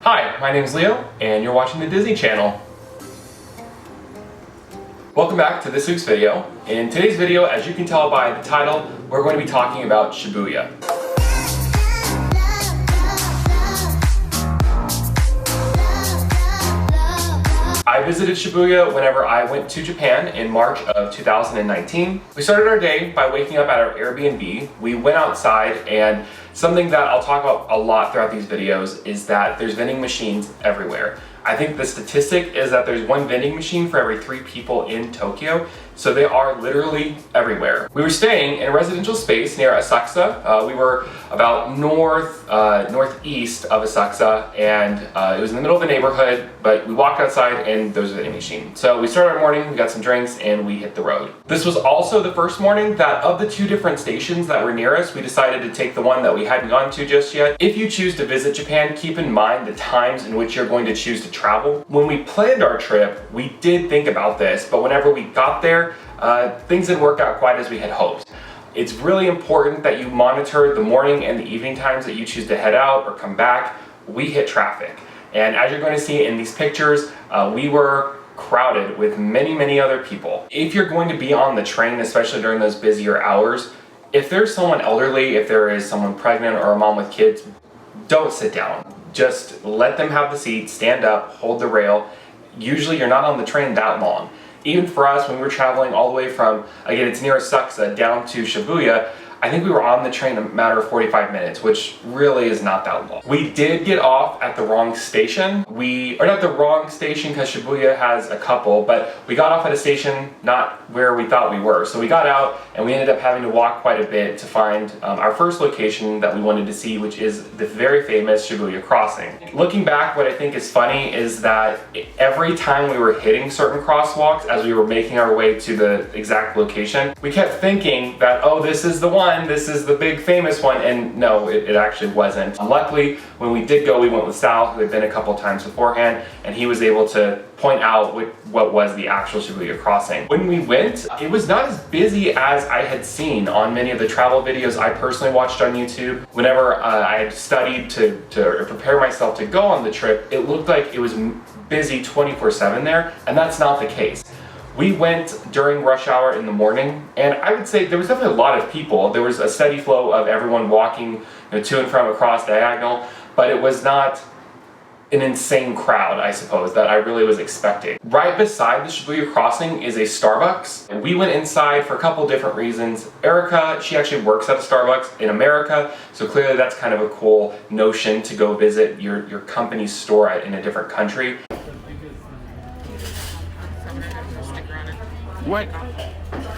Hi, my name is Leo, and you're watching the Disney Channel. Welcome back to this week's video. In today's video, as you can tell by the title, we're going to be talking about Shibuya. I visited Shibuya whenever I went to Japan in March of 2019. We started our day by waking up at our Airbnb. We went outside, and something that I'll talk about a lot throughout these videos is that there's vending machines everywhere. I think the statistic is that there's one vending machine for every 3 people in Tokyo, so they are literally everywhere. We were staying in a residential space near Asakusa. We were about northeast of Asakusa, and it was in the middle of the neighborhood, but we walked outside and there was a vending machine. So we started our morning, we got some drinks, and we hit the road. This was also the first morning that of the 2 different stations that were near us, we decided to take the one that we hadn't gone to just yet. If you choose to visit Japan, keep in mind the times in which you're going to choose to travel. When we planned our trip, we did think about this, but whenever we got there, things didn't work out quite as we had hoped. It's really important that you monitor the morning and the evening times that you choose to head out or come back. We hit traffic, and as you're going to see in these pictures, we were crowded with many other people. If you're going to be on the train, especially during those busier hours, if there's someone elderly, if there is someone pregnant or a mom with kids, don't sit down. Just let them have the seat, stand up, hold the rail. Usually you're not on the train that long. Even for us, when we were traveling all the way from, again, it's near Asakusa, down to Shibuya, I think we were on the train a matter of 45 minutes, which really is not that long. We did get off at the wrong station. Or not the wrong station, because Shibuya has a couple, but we got off at a station not where we thought we were. So we got out and we ended up having to walk quite a bit to find our first location that we wanted to see, which is the very famous Shibuya crossing. Looking back, what I think is funny is that every time we were hitting certain crosswalks as we were making our way to the exact location, we kept thinking that, oh, this is the one, this is the big famous one, and no, it actually wasn't. Luckily, when we did go, we went with Sal, who had been a couple times beforehand, and he was able to point out what was the actual Shibuya crossing. When we went, it was not as busy as I had seen on many of the travel videos I personally watched on YouTube. Whenever I had studied to prepare myself to go on the trip, it looked like it was busy 24/7 there, and that's not the case. We went during rush hour in the morning, and I would say there was definitely a lot of people. There was a steady flow of everyone walking to and from across diagonal, but it was not an insane crowd, I suppose, that I really was expecting. Right beside the Shibuya crossing is a Starbucks, and we went inside for a couple different reasons. Erica, she actually works at a Starbucks in America, so clearly that's kind of a cool notion to go visit your company's store in a different country. What?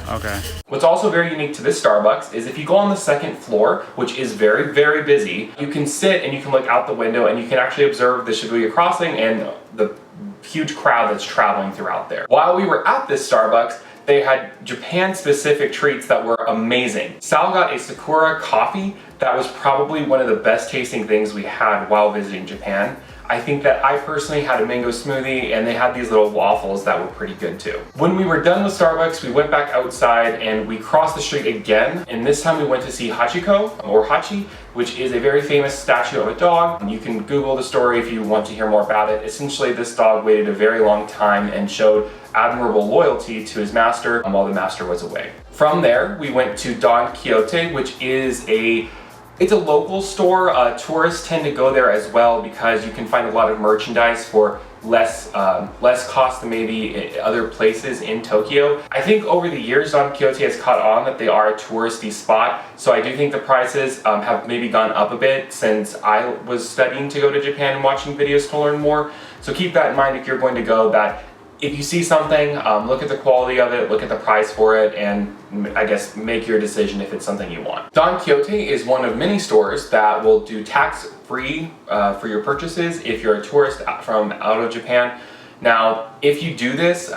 Okay. What's also very unique to this Starbucks is if you go on the 2nd floor, which is very busy, you can sit and you can look out the window and you can actually observe the Shibuya crossing and the huge crowd that's traveling throughout there. While we were at this Starbucks, they had Japan-specific treats that were amazing. Sal got a Sakura coffee that was probably one of the best tasting things we had while visiting Japan. I think that I personally had a mango smoothie, and they had these little waffles that were pretty good too. When we were done with Starbucks, we went back outside and we crossed the street again, and this time we went to see Hachiko, or Hachi, which is a very famous statue of a dog. You can Google the story if you want to hear more about it. Essentially, this dog waited a very long time and showed admirable loyalty to his master while the master was away. From there, we went to Don Quixote, which is it's a local store. Tourists tend to go there as well because you can find a lot of merchandise for less cost than maybe other places in Tokyo. I think over the years, Don Quixote has caught on that they are a touristy spot, so I do think the prices have maybe gone up a bit since I was studying to go to Japan and watching videos to learn more. So keep that in mind if you're going to go, that if you see something, look at the quality of it, look at the price for it, and I guess make your decision if it's something you want. Don Quixote is one of many stores that will do tax-free for your purchases if you're a tourist from out of Japan. Now, if you do this,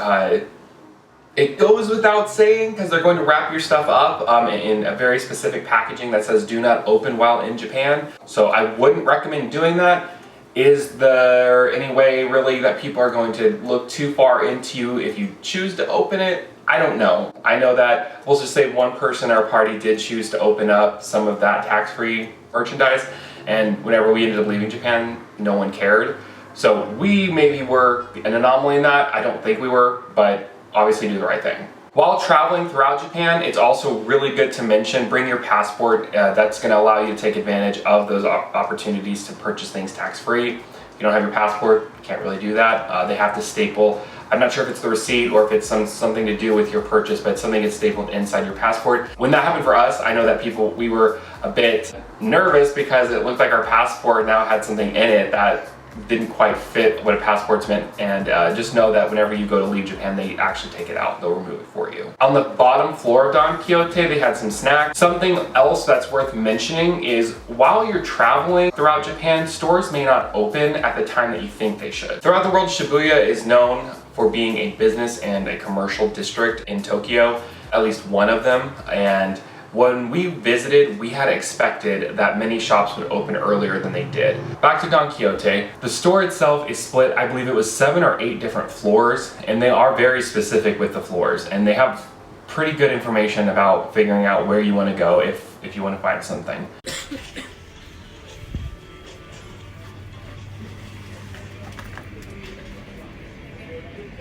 it goes without saying, because they're going to wrap your stuff up in a very specific packaging that says "Do not open while in Japan." So I wouldn't recommend doing that. Is there any way really that people are going to look too far into you if you choose to open it? I don't know. I know that, we'll just say one person in our party did choose to open up some of that tax-free merchandise, and whenever we ended up leaving Japan, no one cared. So we maybe were an anomaly in that. I don't think we were, but obviously do the right thing. While traveling throughout Japan, it's also really good to mention, bring your passport. That's going to allow you to take advantage of those opportunities to purchase things tax-free. If you don't have your passport, you can't really do that. They have to staple, I'm not sure if it's the receipt or if it's something to do with your purchase, but something gets stapled inside your passport. When that happened for us, I know that we were a bit nervous because it looked like our passport now had something in it that didn't quite fit what a passport's meant, and just know that whenever you go to leave Japan, they actually take it out. They'll remove it for you. On the bottom floor of Don Quixote, they had some snacks. Something else that's worth mentioning is while you're traveling throughout Japan, stores may not open at the time that you think they should. Throughout the world, Shibuya is known for being a business and a commercial district in Tokyo, at least one of them, and when we visited, we had expected that many shops would open earlier than they did. Back to Don Quixote, the store itself is split, I believe it was 7 or 8 different floors, and they are very specific with the floors, and they have pretty good information about figuring out where you want to go if you want to find something.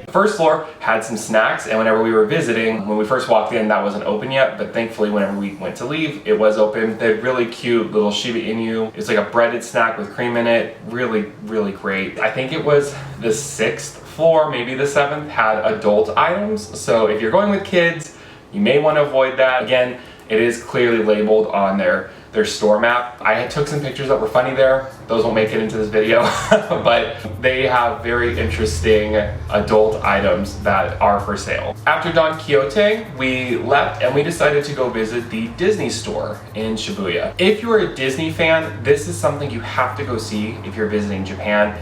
The first floor had some snacks, and whenever we were visiting, when we first walked in, that wasn't open yet, but thankfully whenever we went to leave, it was open. They had really cute little Shiba Inu. It's like a breaded snack with cream in it. Really, really great. I think it was the 6th floor, maybe the 7th, had adult items. So if you're going with kids, you may want to avoid that. Again, it is clearly labeled on their store map. I took some pictures that were funny there. Those won't make it into this video, but they have very interesting adult items that are for sale. After Don Quixote, we left and we decided to go visit the Disney store in Shibuya. If you're a Disney fan, this is something you have to go see if you're visiting Japan.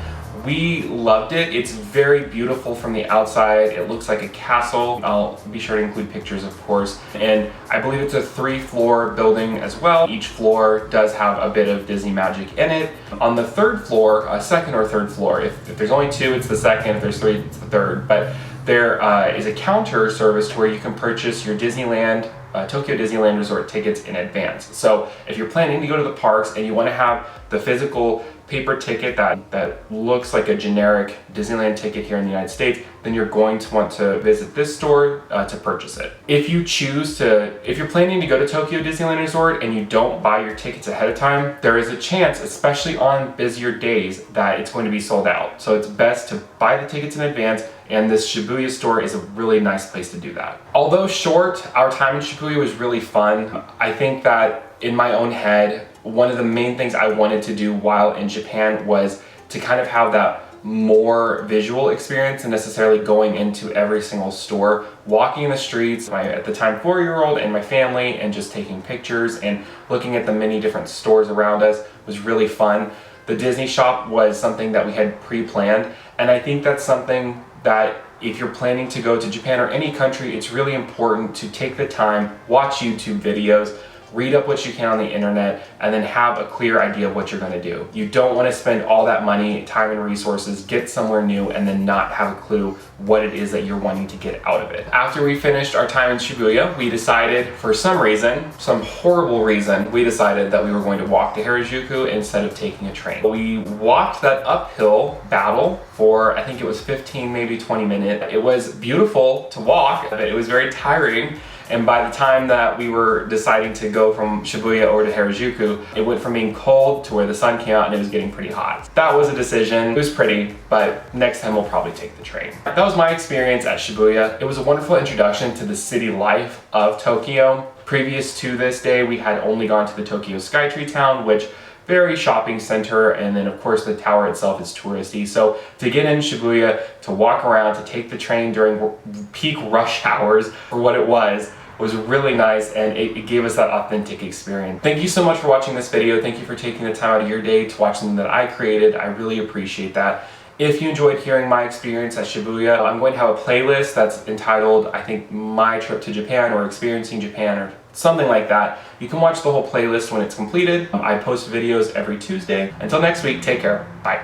We loved it. It's very beautiful from the outside. It looks like a castle. I'll be sure to include pictures, of course. And I believe it's a 3-floor building as well. Each floor does have a bit of Disney magic in it. On the 3rd floor, 2nd or 3rd floor, if there's only 2, it's the 2nd. If there's 3, it's the 3rd. But there is a counter service to where you can purchase your Disneyland Tokyo Disneyland Resort tickets in advance. So if you're planning to go to the parks and you want to have the physical paper ticket that looks like a generic Disneyland ticket here in the United States, then you're going to want to visit this store to purchase it. If you're planning to go to Tokyo Disneyland Resort and you don't buy your tickets ahead of time, there is a chance, especially on busier days, that it's going to be sold out. So it's best to buy the tickets in advance, and this Shibuya store is a really nice place to do that. Although short, our time in Shibuya was really fun. I think that in my own head, one of the main things I wanted to do while in Japan was to kind of have that more visual experience than necessarily going into every single store. Walking in the streets, my at the time 4-year-old and my family, and just taking pictures and looking at the many different stores around us was really fun. The Disney shop was something that we had pre-planned, and I think that's something that if you're planning to go to Japan or any country, it's really important to take the time, watch YouTube videos, read up what you can on the internet, and then have a clear idea of what you're going to do. You don't want to spend all that money, time, and resources, get somewhere new, and then not have a clue what it is that you're wanting to get out of it. After we finished our time in Shibuya, we decided, for some reason, some horrible reason, we decided that we were going to walk to Harajuku instead of taking a train. We walked that uphill battle for, I think it was 15, maybe 20 minutes. It was beautiful to walk, but it was very tiring. And by the time that we were deciding to go from Shibuya over to Harajuku, it went from being cold to where the sun came out and it was getting pretty hot. That was a decision. It was pretty, but next time we'll probably take the train. That was my experience at Shibuya. It was a wonderful introduction to the city life of Tokyo. Previous to this day, we had only gone to the Tokyo Skytree town, which very shopping center, and then of course the tower itself is touristy. So to get in Shibuya, to walk around, to take the train during peak rush hours for what it was really nice, and it gave us that authentic experience. Thank you so much for watching this video. Thank you for taking the time out of your day to watch something that I created. I really appreciate that. If you enjoyed hearing my experience at Shibuya, I'm going to have a playlist that's entitled, I think, My Trip to Japan or Experiencing Japan or something like that. You can watch the whole playlist when it's completed. I post videos every Tuesday. Until next week, take care. Bye.